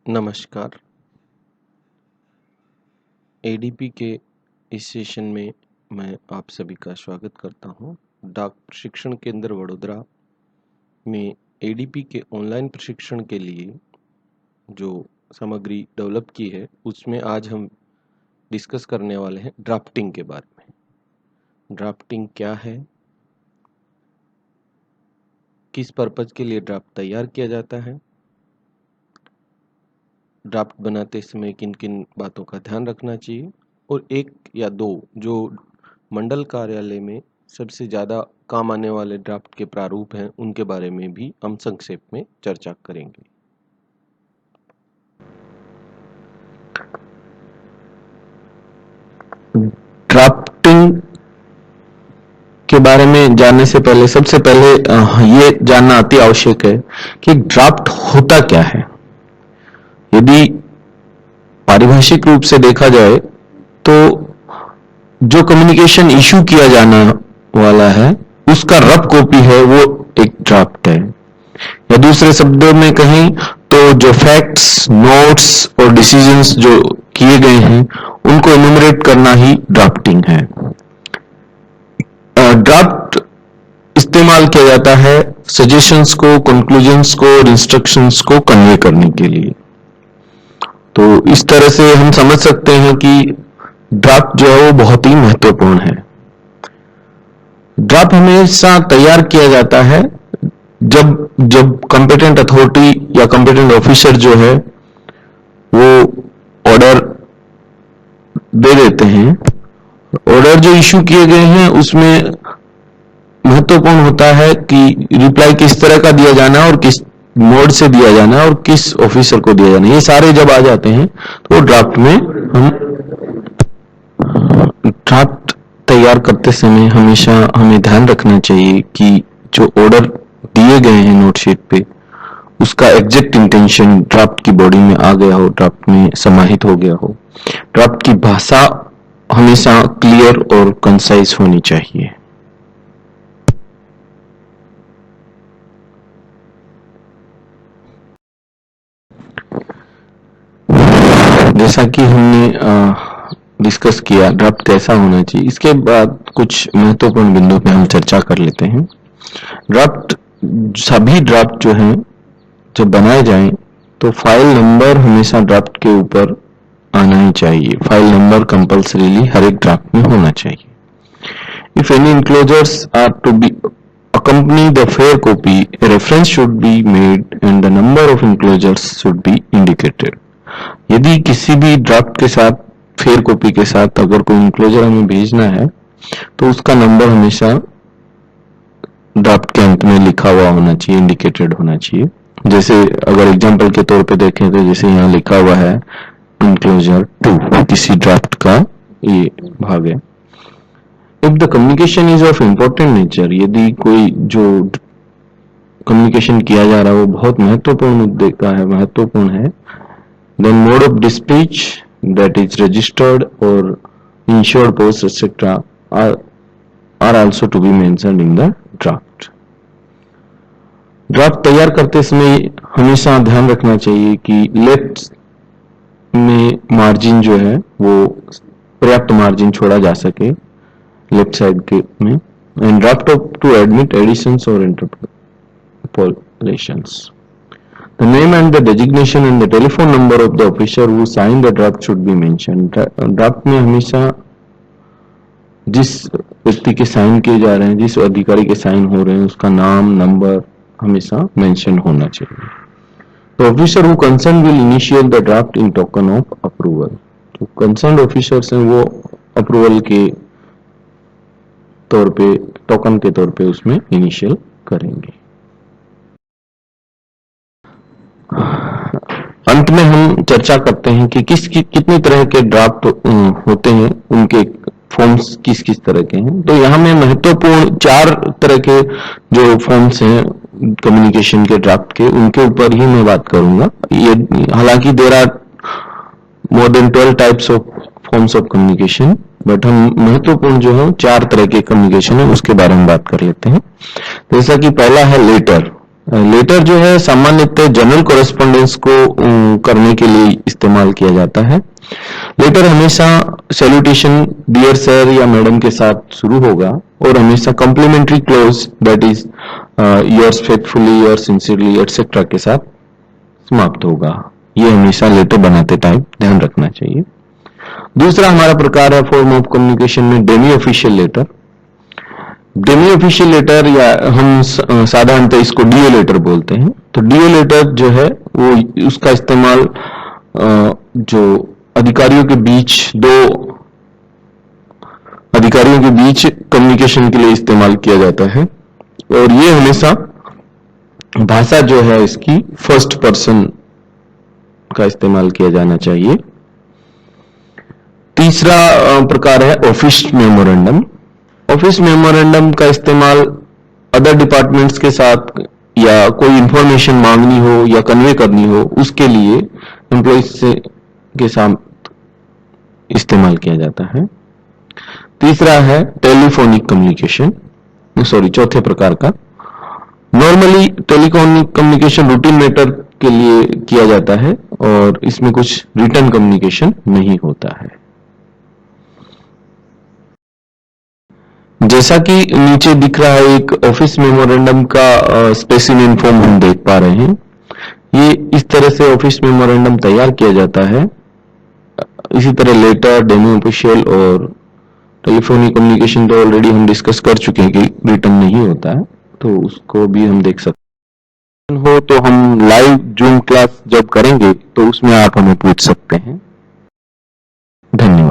नमस्कार। एडीपी के इस सेशन में मैं आप सभी का स्वागत करता हूं। डाक प्रशिक्षण केंद्र वडोदरा में एडीपी के ऑनलाइन प्रशिक्षण के लिए जो सामग्री डेवलप की है उसमें आज हम डिस्कस करने वाले हैं ड्राफ्टिंग के बारे में। ड्राफ्टिंग क्या है, किस पर्पज के लिए ड्राफ्ट तैयार किया जाता है, ड्राफ्ट बनाते समय किन किन बातों का ध्यान रखना चाहिए और एक या दो जो मंडल कार्यालय में सबसे ज़्यादा काम आने वाले ड्राफ्ट के प्रारूप हैं उनके बारे में भी हम संक्षेप में चर्चा करेंगे। ड्राफ्टिंग के बारे में जानने से पहले सबसे पहले ये जानना अति आवश्यक है कि ड्राफ्ट होता क्या है। यदि पारिभाषिक रूप से देखा जाए तो जो कम्युनिकेशन इशू किया जाना वाला है उसका रफ कॉपी है वो एक ड्राफ्ट है, या दूसरे शब्दों में कहें तो जो फैक्ट्स, नोट्स और डिसीजंस जो किए गए हैं उनको एनुमरेट करना ही ड्राफ्टिंग है। ड्राफ्ट इस्तेमाल किया जाता है सजेशंस को, कंक्लूजन्स को और इंस्ट्रक्शंस को कन्वे करने के लिए। तो इस तरह से हम समझ सकते हैं कि ड्राफ्ट जो है वो बहुत ही महत्वपूर्ण है। ड्राफ्ट हमेशा तैयार किया जाता है जब कॉम्पिटेंट अथॉरिटी या कॉम्पिटेंट ऑफिसर जो है वो ऑर्डर दे देते हैं। ऑर्डर जो इशू किए गए हैं उसमें महत्वपूर्ण होता है कि रिप्लाई किस तरह का दिया जाना है और किस मोड से दिया जाना है और किस ऑफिसर को दिया जाना है। ये सारे जब आ जाते हैं तो ड्राफ्ट में हम ड्राफ्ट तैयार करते समय हमेशा हमें ध्यान रखना चाहिए कि जो ऑर्डर दिए गए हैं नोटशीट पे उसका एग्जैक्ट इंटेंशन ड्राफ्ट की बॉडी में आ गया हो, ड्राफ्ट में समाहित हो गया हो। ड्राफ्ट की भाषा हमेशा क्लियर और कंसाइज होनी चाहिए। जैसा कि हमने डिस्कस किया ड्राफ्ट कैसा होना चाहिए, इसके बाद कुछ महत्वपूर्ण बिंदु पे हम चर्चा कर लेते हैं। सभी ड्राफ्ट जो हैं जब बनाए जाएं तो फाइल नंबर हमेशा ड्राफ्ट के ऊपर आना ही चाहिए। फाइल नंबर कंपल्सरीली हर एक ड्राफ्ट में होना चाहिए। If any enclosures are to be accompany the fair copy, a reference should be made and the number of enclosures should be indicated. यदि किसी भी ड्राफ्ट के साथ, फेयर कॉपी के साथ अगर कोई इंक्लोजर हमें भेजना है तो उसका नंबर हमेशा ड्राफ्ट के अंत में लिखा हुआ होना चाहिए, इंडिकेटेड होना चाहिए। जैसे अगर एग्जांपल के तौर पे देखें तो जैसे यहाँ लिखा हुआ है इंक्लोजर 2, किसी ड्राफ्ट का ये भाग है। If the communication is of important nature, यदि कोई जो कम्युनिकेशन किया जा रहा है वो बहुत महत्वपूर्ण मुद्दे का है, महत्वपूर्ण है, then mode of dispatch that is registered or insured post etc. are also to be mentioned in the draft. Draft तैयार करते समय हमेशा ध्यान रखना चाहिए कि लेफ्ट में मार्जिन जो है वो पर्याप्त मार्जिन छोड़ा जा सके लेफ्ट साइड के में, and draft to admit additions और interpolations. The name and the designation and the telephone number of the officer who signed the draft should be mentioned. Draft में हमेशा जिस व्यक्ति के साइन किए जा रहे हैं, जिस अधिकारी के साइन हो रहे हैं उसका नाम, नंबर हमेशा मेंशन होना चाहिए। The officer who concerned will initiate the draft in token of approval. जो concerned officers हैं वो अप्रूवल के तौर पे, टोकन के तौर पे उसमें इनिशियल करेंगे। अंत में हम चर्चा करते हैं कि कितने तरह के ड्राफ्ट होते हैं, उनके फॉर्म्स किस किस तरह के हैं। तो यहाँ में महत्वपूर्ण 4 तरह के जो फॉर्म्स हैं कम्युनिकेशन के ड्राफ्ट के, उनके ऊपर ही मैं बात करूंगा। ये हालांकि there are more than 12 types of forms of communication, but हम महत्वपूर्ण जो है 4 तरह के कम्युनिकेशन है उसके बारे में बात कर लेते हैं। जैसा कि पहला है लेटर। लेटर जो है सामान्यतः जनरल कॉरेस्पॉन्डेंस को करने के लिए इस्तेमाल किया जाता है। लेटर हमेशा सैल्यूटेशन डियर सर या मैडम के साथ शुरू होगा और हमेशा complimentary close that is yours faithfully, yours sincerely etcetera के साथ समाप्त होगा। ये हमेशा लेटर बनाते टाइम ध्यान रखना चाहिए। दूसरा हमारा प्रकार है फॉर्म ऑफ कम्युनिकेशन में demi official letter. Demi official letter या हम साधारणतः इसको डीओ लेटर बोलते हैं। तो डीओ लेटर जो है वो उसका इस्तेमाल जो अधिकारियों के बीच कम्युनिकेशन के लिए इस्तेमाल किया जाता है और ये हमेशा भाषा जो है इसकी फर्स्ट पर्सन का इस्तेमाल किया जाना चाहिए। तीसरा प्रकार है ऑफिस मेमोरेंडम। ऑफिस मेमोरेंडम का इस्तेमाल अदर डिपार्टमेंट्स के साथ या कोई इंफॉर्मेशन मांगनी हो या कन्वे करनी हो उसके लिए एम्प्लॉइज के साथ इस्तेमाल किया जाता है। तीसरा है टेलीफोनिक कम्युनिकेशन, चौथे प्रकार का। Normally telephonic communication routine matter के लिए किया जाता है और इसमें कुछ रिटर्न कम्युनिकेशन नहीं होता है। जैसा कि नीचे दिख रहा है एक ऑफिस मेमोरेंडम का स्पेसिमेन फॉर्म हम देख पा रहे हैं। ये इस तरह से ऑफिस मेमोरेंडम तैयार किया जाता है। इसी तरह लेटर, डेमो ऑफिशियल और टेलीफोनिक कम्युनिकेशन तो ऑलरेडी हम डिस्कस कर चुके हैं कि रिटर्न नहीं होता है, तो उसको भी हम देख सकते हो। तो हम लाइव जूम क्लास जब करेंगे तो उसमें आप हमें पूछ सकते हैं। धन्यवाद।